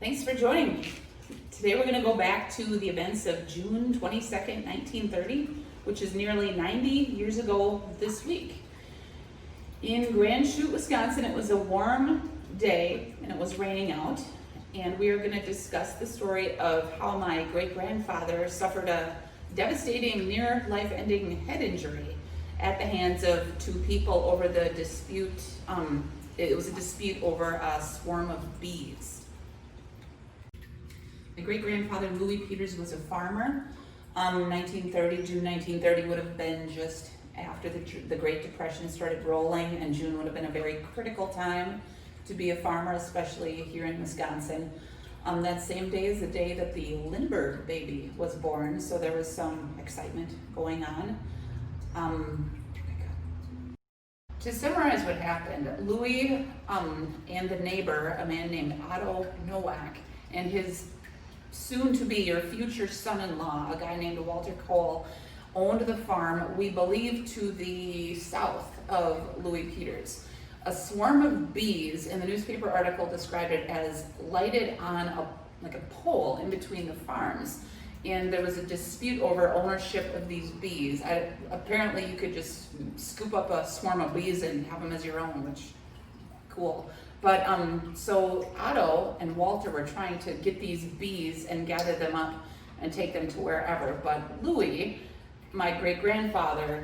Thanks for joining me. Today we're going to go back to the events of June 22nd, 1930, which is nearly 90 years ago this week. In Grand Chute, Wisconsin, it was a warm day and it was raining out, and we are going to discuss the story of how my great-grandfather suffered a devastating, near life-ending head injury at the hands of two people over the dispute. It was a dispute over a swarm of bees. My great-grandfather, Louis Peters, was a farmer. 1930, June 1930 would have been just after the Great Depression started rolling, and June would have been a very critical time to be a farmer, especially here in Wisconsin. That same day is the day that the Lindbergh baby was born, so there was some excitement going on. To summarize what happened, Louis and the neighbor, a man named Otto Nowak, and his soon-to-be or future son-in-law, a guy named Walter Cole, owned the farm, we believe, to the south of Louis Peters. A swarm of bees, in the newspaper article described it as lighted on a pole in between the farms. And there was a dispute over ownership of these bees. Apparently you could just scoop up a swarm of bees and have them as your own, which, cool. But so Otto and Walter were trying to get these bees and gather them up and take them to wherever. But Louis, my great-grandfather,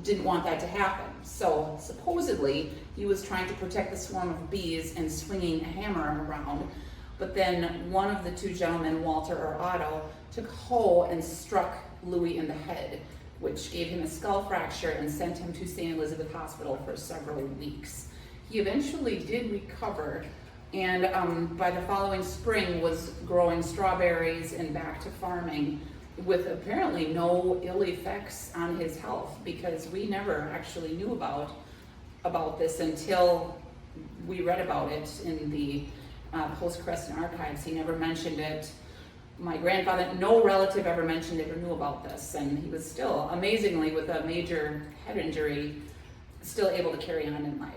didn't want that to happen. So supposedly he was trying to protect the swarm of bees and swinging a hammer around. But then one of the two gentlemen, Walter or Otto, took a hoe and struck Louis in the head, which gave him a skull fracture and sent him to St. Elizabeth Hospital for several weeks. He eventually did recover, and by the following spring was growing strawberries and back to farming, with apparently no ill effects on his health, because we never actually knew about this until we read about it in the post-Crescent archives. He never mentioned it. My grandfather, no relative ever mentioned it or knew about this, and he was still, amazingly, with a major head injury, still able to carry on in life.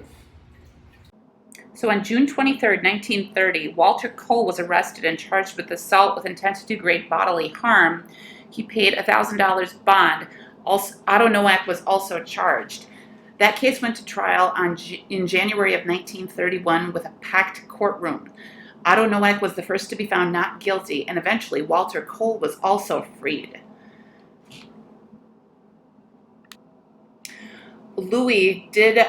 So on June 23rd, 1930, Walter Cole was arrested and charged with assault with intent to do great bodily harm. He paid a $1,000 bond. Otto Nowak was also charged. That case went to trial in January of 1931 with a packed courtroom. Otto Nowak was the first to be found not guilty, and eventually Walter Cole was also freed. Louis did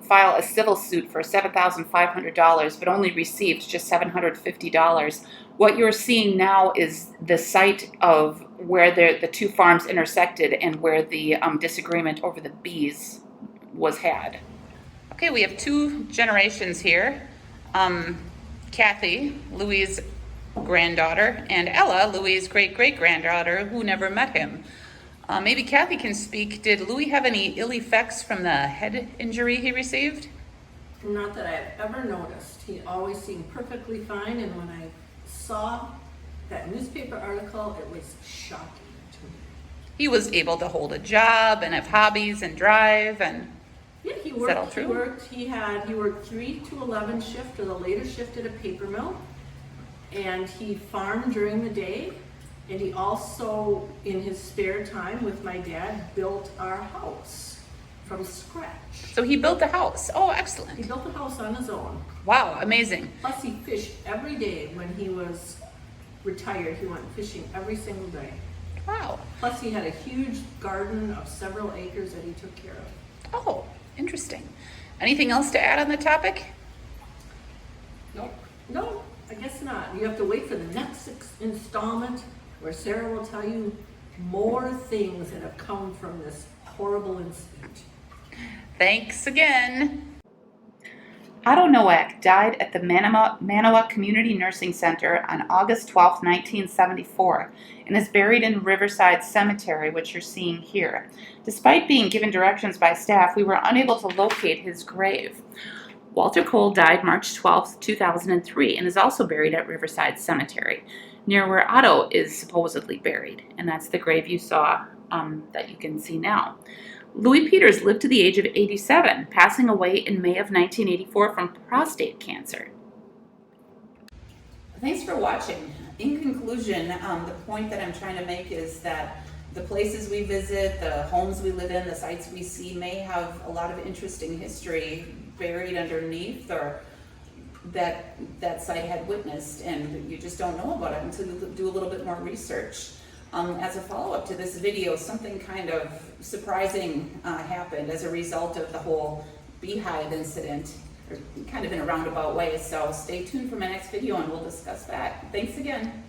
file a civil suit for $7,500, but only received just $750. What you're seeing now is the site of where the two farms intersected and where the disagreement over the bees was had. Okay, we have two generations here. Kathy, Louis' granddaughter, and Ella, Louis' great-great-granddaughter, who never met him. Maybe Kathy can speak. Did Louis have any ill effects from the head injury he received? Not that I've ever noticed. He always seemed perfectly fine, and when I saw that newspaper article, it was shocking to me. He was able to hold a job and have hobbies and drive, and yeah, he worked. Is that all true? He worked 3 to 11 shift, or the later shift at a paper mill, and he farmed during the day. And he also, in his spare time with my dad, built our house from scratch. So he built a house. Oh, excellent. He built the house on his own. Wow, amazing. Plus he fished every day when he was retired. He went fishing every single day. Wow. Plus he had a huge garden of several acres that he took care of. Oh, interesting. Anything else to add on the topic? Nope. No, I guess not. You have to wait for the next installment, where Sarah will tell you more things that have come from this horrible incident. Thanks again. Otto Nowak died at the Manawa Community Nursing Center on August 12, 1974, and is buried in Riverside Cemetery, which you're seeing here. Despite being given directions by staff, we were unable to locate his grave. Walter Cole died March 12, 2003, and is also buried at Riverside Cemetery, near where Otto is supposedly buried, and that's the grave you saw that you can see now. Louis Peters lived to the age of 87, passing away in May of 1984 from prostate cancer. Thanks for watching. In conclusion, the point that I'm trying to make is that the places we visit, the homes we live in, the sites we see may have a lot of interesting history buried underneath, or that site had witnessed, and you just don't know about it until you do a little bit more research. As a follow-up to this video, something kind of surprising happened as a result of the whole beehive incident, or kind of in a roundabout way. So stay tuned for my next video and we'll discuss that. Thanks again.